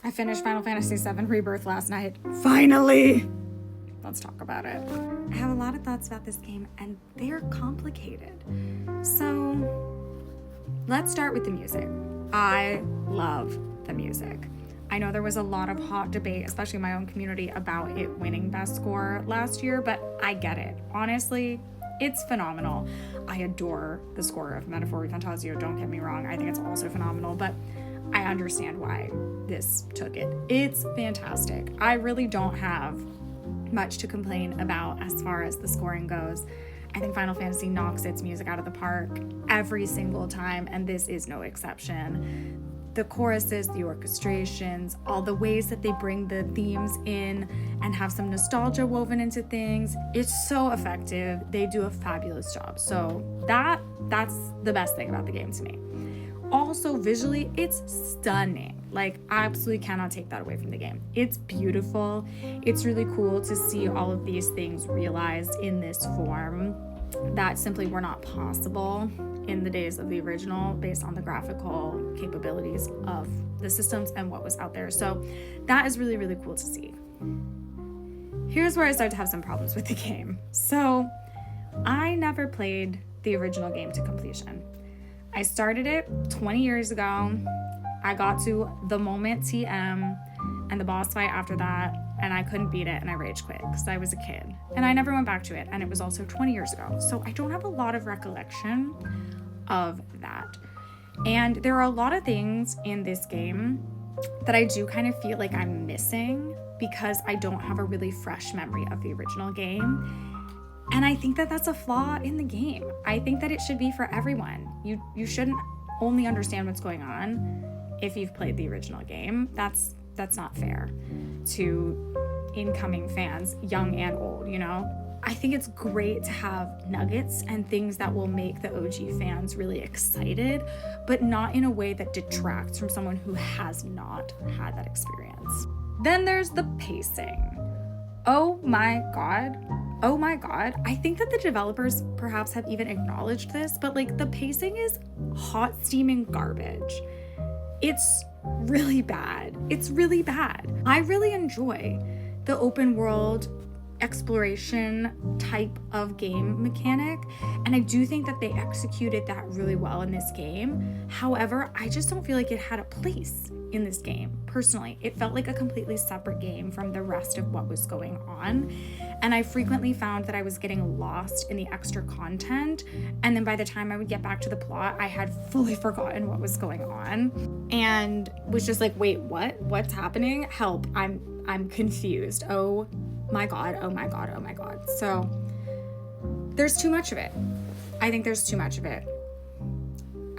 I finished Final Fantasy VII Rebirth last night. Finally! Let's talk about it. I have a lot of thoughts about this game, and they're complicated. So, let's start with the music. I love the music. I know there was a lot of hot debate, especially in my own community, about it winning Best Score last year, but I get it. Honestly, it's phenomenal. I adore the score of Metaphor Fantasio, don't get me wrong. I think it's also phenomenal, but I understand why this took it. It's fantastic. I really don't have much to complain about as far as the scoring goes. I think Final Fantasy knocks its music out of the park every single time, and this is no exception. The choruses, the orchestrations, all the ways that they bring the themes in and have some nostalgia woven into things, it's so effective. They do a fabulous job. So that's the best thing about the game to me. Also, visually, it's stunning. Like, I absolutely cannot take that away from the game. It's beautiful. It's really cool to see all of these things realized in this form that simply were not possible in the days of the original based on the graphical capabilities of the systems and what was out there. So that is really, really cool to see. Here's where I start to have some problems with the game. So I never played the original game to completion. I started it 20 years ago. I got to the moment TM and the boss fight after that, and I couldn't beat it, and I rage quit because I was a kid. And I never went back to it, and it was also 20 years ago. So I don't have a lot of recollection of that. And there are a lot of things in this game that I do kind of feel like I'm missing because I don't have a really fresh memory of the original game. And I think that that's a flaw in the game. I think that it should be for everyone. You shouldn't only understand what's going on if you've played the original game. That's not fair to incoming fans, young and old, you know? I think it's great to have nuggets and things that will make the OG fans really excited, but not in a way that detracts from someone who has not had that experience. Then there's the pacing. Oh my God. I think that the developers perhaps have even acknowledged this, but like the pacing is hot steaming garbage. It's really bad. I really enjoy the open world exploration type of game mechanic, and I do think that they executed that really well in this game. However, I just don't feel like it had a place in this game. Personally, it felt like a completely separate game from the rest of what was going on, and I frequently found that I was getting lost in the extra content, and then by the time I would get back to the plot, I had fully forgotten what was going on and was just like, wait, what's happening? Help, I'm confused. Oh my God. So there's too much of it. I think there's too much of it.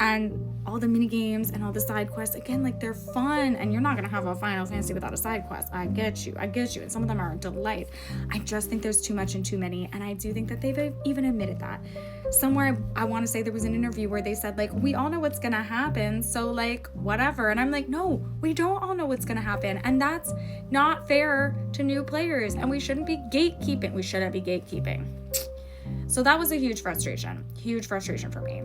And all the mini games and all the side quests, again, like they're fun, and you're not gonna have a Final Fantasy without a side quest. I get you, and some of them are a delight. I just think there's too much and too many, and I do think that they've even admitted that. Somewhere I want to say there was an interview where they said, like, we all know what's gonna happen, so like whatever. And I'm like, no, we don't all know what's gonna happen, and that's not fair to new players, and we shouldn't be gatekeeping. So that was a huge frustration for me.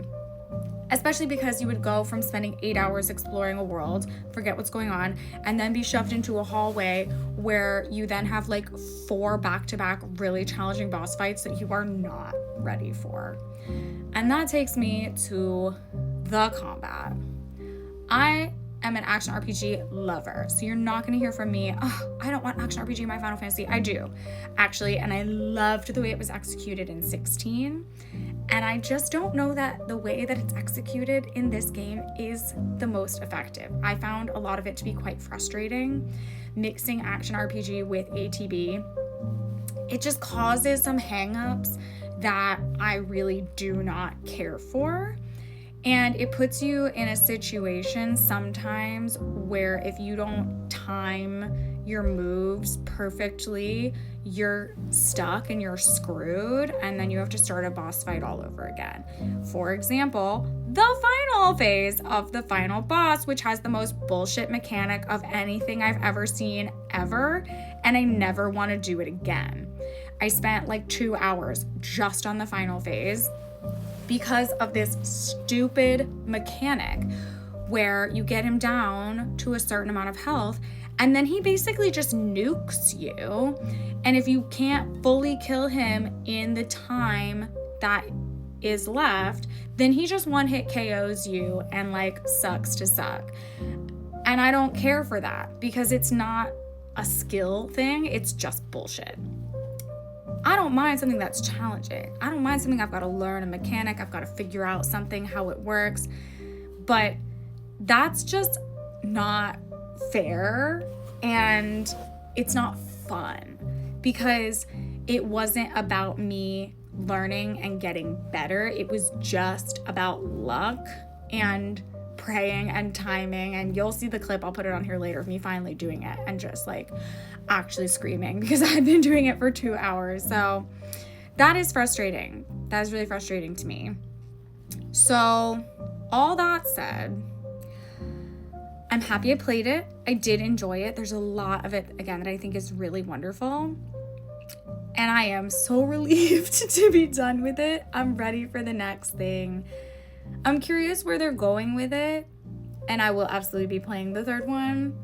Especially because you would go from spending 8 hours exploring a world, forget what's going on, and then be shoved into a hallway where you then have like 4 back-to-back really challenging boss fights that you are not ready for. And that takes me to the combat. I am an action RPG lover, so you're not gonna hear from me, oh, I don't want action RPG in my Final Fantasy. I do, actually, and I loved the way it was executed in 16. And I just don't know that the way that it's executed in this game is the most effective. I found a lot of it to be quite frustrating. Mixing action RPG with ATB, it just causes some hangups that I really do not care for. And it puts you in a situation sometimes where if you don't time your moves perfectly, you're stuck and you're screwed, and then you have to start a boss fight all over again. For example, the final phase of the final boss, which has the most bullshit mechanic of anything I've ever seen ever, and I never want to do it again. I spent like 2 hours just on the final phase because of this stupid mechanic where you get him down to a certain amount of health And then he basically just nukes you. And if you can't fully kill him in the time that is left, then he just one-hit KOs you and like sucks to suck. And I don't care for that because it's not a skill thing, it's just bullshit. I don't mind something that's challenging. I don't mind something I've got to learn a mechanic, I've got to figure out something, how it works. But that's just not fair, and it's not fun because it wasn't about me learning and getting better. It was just about luck and praying and timing, and you'll see the clip, I'll put it on here later, of me finally doing it and just like actually screaming because I've been doing it for 2 hours. So that is frustrating. That is really frustrating to me. So all that said, I'm happy I played it. I did enjoy it. There's a lot of it, again, that I think is really wonderful. And I am so relieved to be done with it. I'm ready for the next thing. I'm curious where they're going with it. And I will absolutely be playing the third one,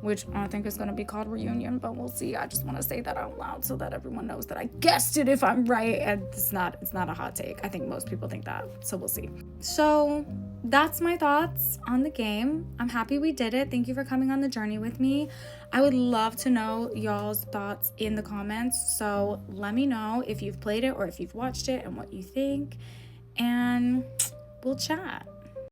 which I think is going to be called Reunion, but we'll see. I just want to say that out loud so that everyone knows that I guessed it if I'm right. And it's not a hot take. I think most people think that, so we'll see. So that's my thoughts on the game. I'm happy we did it. Thank you for coming on the journey with me. I would love to know y'all's thoughts in the comments. So let me know if you've played it or if you've watched it and what you think. And we'll chat.